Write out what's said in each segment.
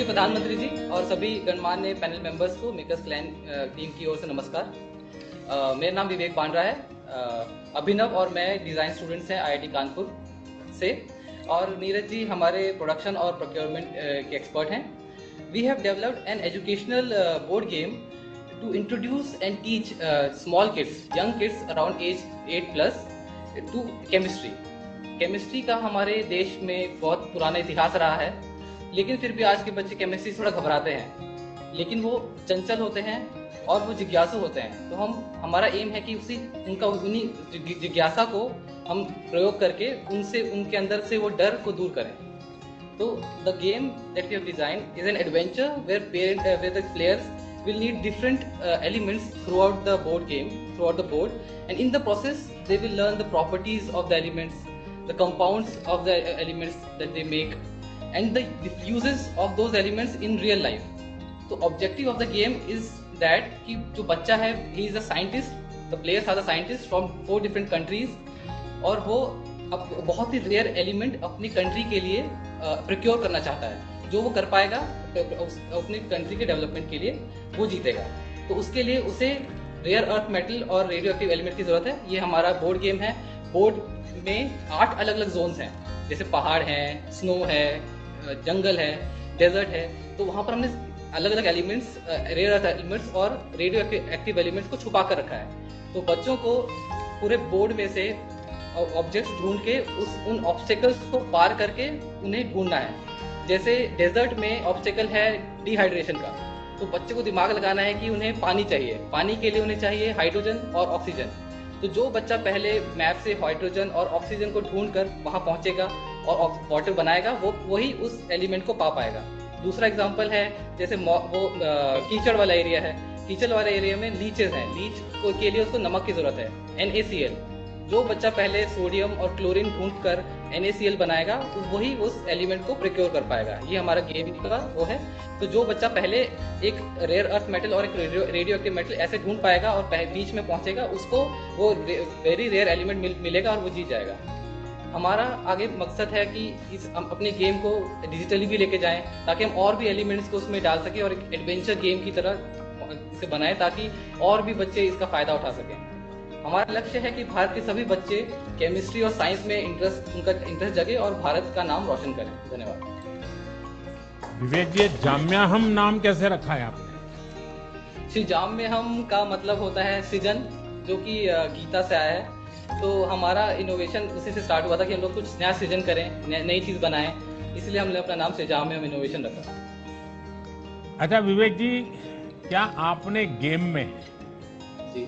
माननीय प्रधानमंत्री जी और सभी गणमान्य पैनल मेंबर्स को मेकर्स क्लैन टीम की ओर से नमस्कार। मेरा नाम विवेक पांड्रा है। अभिनव और मैं डिज़ाइन स्टूडेंट्स हैं आईआईटी कानपुर से, और नीरज जी हमारे प्रोडक्शन और प्रोक्योरमेंट के एक्सपर्ट हैं। We have developed an educational board game to introduce and teach small kids, young kids around age 8+ to chemistry. Chemistry का हमारे देश में बहुत पुराना इतिहास रहा है, लेकिन फिर भी आज के बच्चे केमिस्ट्री से थोड़ा घबराते हैं, लेकिन वो चंचल होते हैं और वो जिज्ञासु होते हैं। तो हमारा एम है कि उन्हीं जिज्ञासा को हम प्रयोग करके उनके अंदर से वो डर को दूर करें। तो the game that we have designed is an adventure where the players will need different elements throughout the board, and in the process they will learn the properties of the elements, the compounds of the elements that they make, and the uses of those elements in real life. So objective of the game is that कि जो बच्चा है, he is a scientist, the players are the scientists from 4 different countries, और वो अब बहुत ही rare element अपनी country के लिए प्रोक्योर करना चाहता है। जो वो कर पाएगा अपनी कंट्री के डेवलपमेंट के लिए, वो जीतेगा। तो उसके लिए उसे रेयर अर्थ मेटल और रेडियो एक्टिव एलिमेंट की जरूरत है। ये हमारा बोर्ड गेम है। बोर्ड में 8 अलग अलग जोन्स हैं, जैसे पहाड़ हैं, स्नो है, जंगल है, डेजर्ट है। तो वहाँ पर हमने अलग अलग एलिमेंट्स, रेयर अर्थ एलिमेंट्स और रेडियो एक्टिव एलिमेंट्स को छुपा कर रखा है। तो बच्चों को पूरे बोर्ड में से ऑब्जेक्ट्स ढूंढ के उन ऑब्स्टेकल्स को पार करके उन्हें ढूंढना है। जैसे डेजर्ट में ऑब्स्टेकल है डिहाइड्रेशन का, तो बच्चे को दिमाग लगाना है कि उन्हें पानी चाहिए। पानी के लिए उन्हें चाहिए हाइड्रोजन और ऑक्सीजन। तो जो बच्चा पहले मैप से हाइड्रोजन और ऑक्सीजन को ढूंढ कर वहाँ पहुँचेगा और वाटर बनाएगा, वो वही उस एलिमेंट को पा पाएगा। दूसरा एग्जाम्पल है, जैसे वो कीचड़ वाला एरिया है। कीचड़ वाले एरिया में लीचेस हैं। लीच के लिए उसको नमक की जरूरत है, NaCl। जो बच्चा पहले सोडियम और क्लोरीन ढूंढ कर NaCl बनाएगा, तो वही उस एलिमेंट को प्रोक्योर कर पाएगा। ये हमारा गेम का वो है। तो जो बच्चा पहले एक रेयर अर्थ मेटल और एक रेडियो एक्टिव मेटल ऐसे ढूंढ पाएगा और बीच में पहुंचेगा, उसको वो वेरी रेयर एलिमेंट मिलेगा और वो जीत जाएगा। हमारा आगे मकसद है कि हम अपने गेम को डिजिटली भी लेके जाएं, ताकि हम और भी एलिमेंट्स को उसमें डाल सकें और एक एडवेंचर गेम की तरह इसे बनाएं, ताकि और भी बच्चे इसका फायदा उठा सकें। हमारा लक्ष्य है कि भारत के सभी बच्चे केमिस्ट्री और साइंस में उनका इंटरेस्ट जगे और भारत का नाम रोशन करें। धन्यवाद। विवेक जी, जाम्याहम नाम कैसे रखा है आपने? श्री जाम्याहम का मतलब होता है सृजन, जो कि गीता से आया है। तो हमारा इनोवेशन उसी से स्टार्ट हुआ था कि हम लोग कुछ नया सृजन करें, नई चीज बनाएं, इसलिए हमने अपना नाम श्री जाम्याहम इनोवेशन रखा। अच्छा विवेक जी, क्या आपने गेम में जी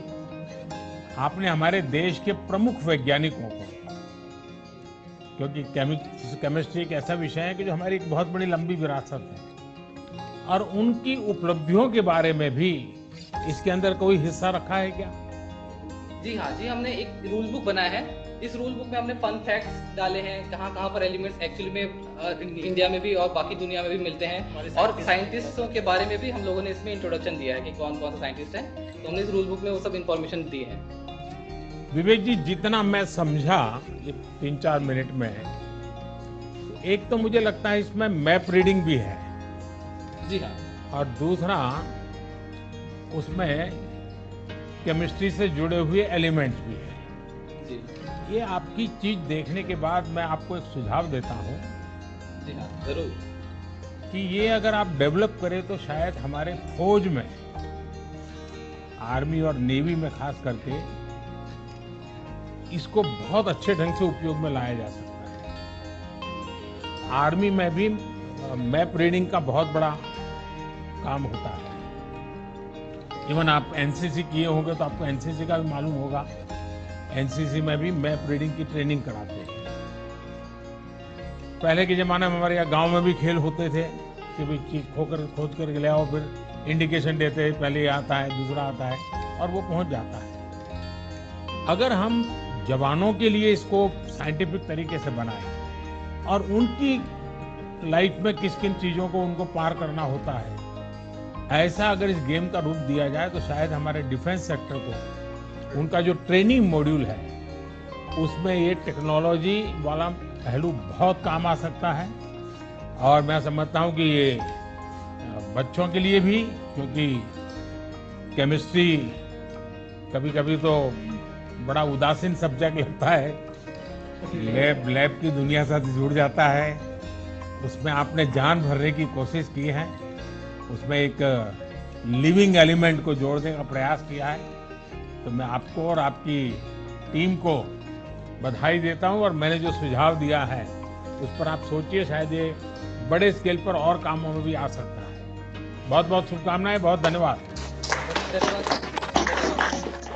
आपने हमारे देश के प्रमुख वैज्ञानिकों को, क्योंकि केमिस्ट्री एक ऐसा विषय है कि जो हमारी एक बहुत बड़ी लंबी विरासत है, और उनकी उपलब्धियों के बारे में भी इसके अंदर कोई हिस्सा रखा है क्या? जी हाँ जी, हमने एक रूल बुक बनाया है। इस रूल बुक में हमने फन फैक्ट्स डाले हैं, कहाँ पर एलिमेंट्स एक्चुअली में इंडिया में भी और बाकी दुनिया में भी मिलते हैं, और साइंटिस्टों के बारे में भी हम लोगों ने इसमें इंट्रोडक्शन दिया है कि कौन कौन से साइंटिस्ट हैं। तो हमने इस रूल बुक में वो सब इन्फॉर्मेशन दी है। विवेक जी, जितना मैं समझा ये 3-4 मिनट में, एक तो मुझे लगता है इसमें मैप रीडिंग भी है। जी हाँ। और दूसरा, उसमें केमिस्ट्री से जुड़े हुए एलिमेंट्स भी है। जी। ये आपकी चीज देखने के बाद मैं आपको एक सुझाव देता हूँ। जी हाँ, जरूर। कि ये अगर आप डेवलप करें तो शायद हमारे फौज में, आर्मी और नेवी में खास करके, इसको बहुत अच्छे ढंग से उपयोग में लाया जा सकता है। आर्मी में भी मैप रीडिंग का बहुत बड़ा काम होता है। इवन आप एनसीसी किए होंगे तो आपको एनसीसी का भी मालूम होगा। एनसीसी में भी मैप रीडिंग की ट्रेनिंग कराते हैं। पहले के जमाने में हमारे यहाँ गांव में भी खेल होते थे कि भाई चीज खोज कर ले आओ, फिर इंडिकेशन देते हैं, पहले आता है, दूसरा आता है, और वो पहुंच जाता है। अगर हम जवानों के लिए इसको साइंटिफिक तरीके से बनाएं और उनकी लाइफ में किस किन चीजों को उनको पार करना होता है, ऐसा अगर इस गेम का रूप दिया जाए तो शायद हमारे डिफेंस सेक्टर को, उनका जो ट्रेनिंग मॉड्यूल है, उसमें ये टेक्नोलॉजी वाला पहलू बहुत काम आ सकता है। और मैं समझता हूँ कि ये बच्चों के लिए भी, क्योंकि केमिस्ट्री कभी-कभी तो बड़ा उदासीन सब्जेक्ट लगता है। लैब की दुनिया से जुड़ जाता है, उसमें आपने जान भरने की कोशिश की है, उसमें एक लिविंग एलिमेंट को जोड़ने का प्रयास किया है। तो मैं आपको और आपकी टीम को बधाई देता हूं, और मैंने जो सुझाव दिया है उस पर आप सोचिए, शायद ये बड़े स्केल पर और कामों में भी आ सकता है। बहुत बहुत शुभकामनाएं, बहुत धन्यवाद। धन्यवाद।